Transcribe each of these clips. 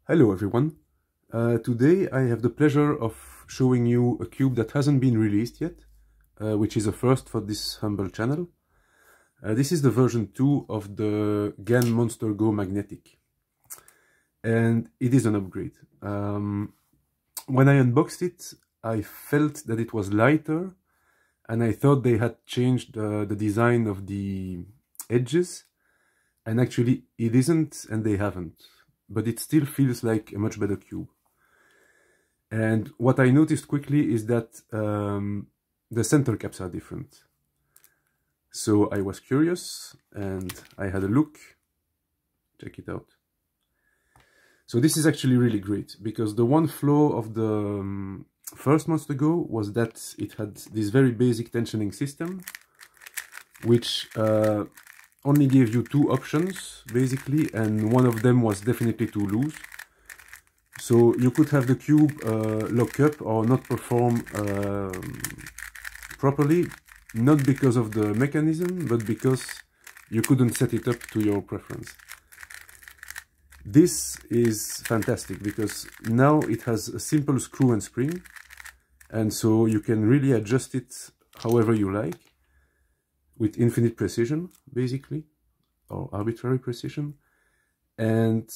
Hello everyone. Today I have the pleasure of showing you a cube that hasn't been released yet, which is a first for this humble channel. This is the version 2 of the GAN Monster Go Magnetic, and it is an upgrade. When I unboxed it, I felt that it was lighter, and I thought they had changed the design of the edges, and actually it isn't, and they haven't. But it still feels like a much better cube. And what I noticed quickly is that the center caps are different. So I was curious and I had a look. Check it out. So this is actually really great, because the one flaw of the first Monster Go was that it had this very basic tensioning system, which only gave you two options basically, and one of them was definitely too loose. So you could have the cube lock up or not perform properly, not because of the mechanism, but because you couldn't set it up to your preference. This is fantastic because now it has a simple screw and spring, and so you can really adjust it however you like, with infinite precision, basically, or arbitrary precision. And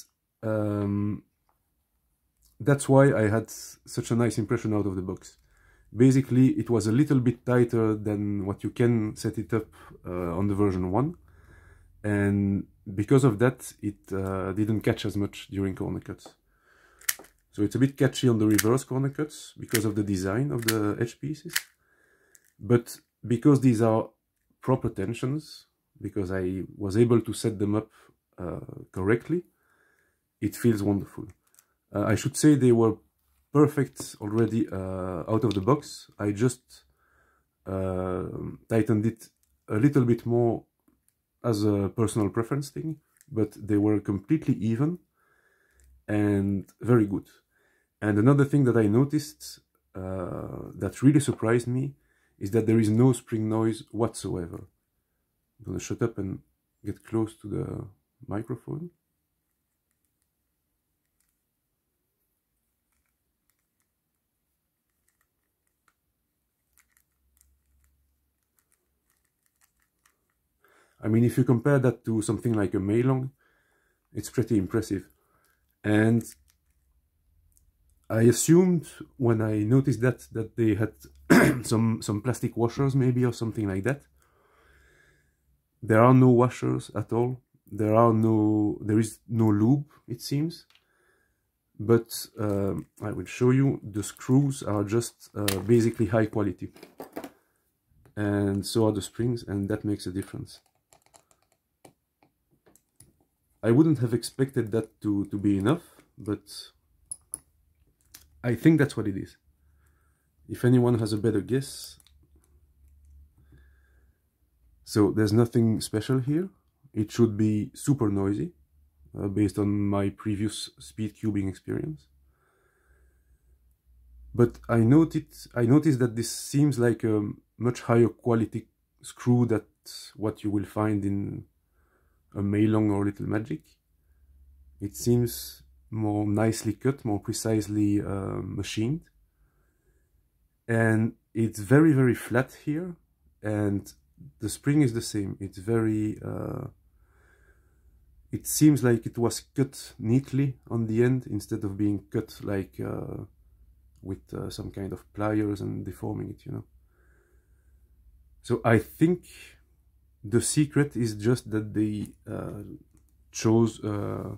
that's why I had such a nice impression out of the box. Basically, it was a little bit tighter than what you can set it up on the version 1. And because of that, it didn't catch as much during corner cuts. So it's a bit catchy on the reverse corner cuts because of the design of the edge pieces. But because these are proper tensions, because I was able to set them up correctly, it feels wonderful. I should say they were perfect already out of the box. I just tightened it a little bit more as a personal preference thing, but they were completely even and very good. And another thing that I noticed that really surprised me is that there is no spring noise whatsoever. I'm gonna shut up and get close to the microphone. I mean, if you compare that to something like a Meilong, it's pretty impressive. And I assumed when I noticed that they had some plastic washers maybe, or something like that. There are no washers at all. There is no lube, it seems. But I will show you. The screws are just basically high quality, and so are the springs, and that makes a difference. I wouldn't have expected that to be enough, but I think that's what it is. If anyone has a better guess. So there's nothing special here. It should be super noisy, based on my previous speed cubing experience. But I noticed that this seems like a much higher quality screw than what you will find in a Meilong or Little Magic. It seems more nicely cut, more precisely machined. And it's very, very flat here, and the spring is the same. It's very... it seems like it was cut neatly on the end, instead of being cut like with some kind of pliers and deforming it, you know. So I think the secret is just that they chose a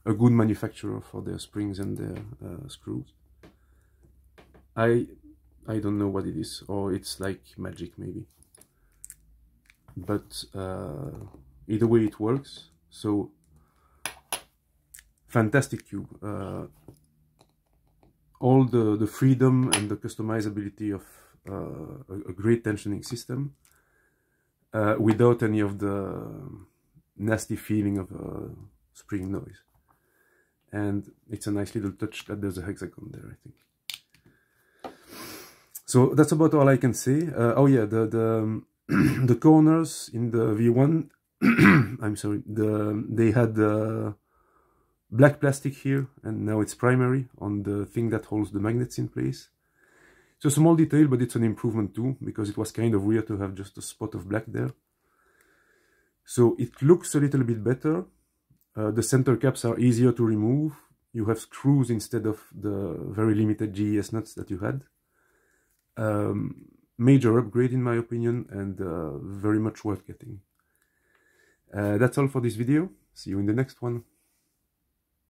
good manufacturer for their springs and their screws. I don't know what it is, or it's like magic maybe. But either way it works. So fantastic cube. All the freedom and the customizability of a great tensioning system, without any of the nasty feeling of spring noise. And it's a nice little touch that there's a hexagon there, I think. So that's about all I can say. Oh yeah, the corners in the V1, I'm sorry, they had black plastic here, and now it's primary on the thing that holds the magnets in place. It's a small detail, but it's an improvement too, because it was kind of weird to have just a spot of black there. So it looks a little bit better. The center caps are easier to remove. You have screws instead of the very limited GES nuts that you had. Major upgrade in my opinion, and very much worth getting. That's all for this video. See you in the next one.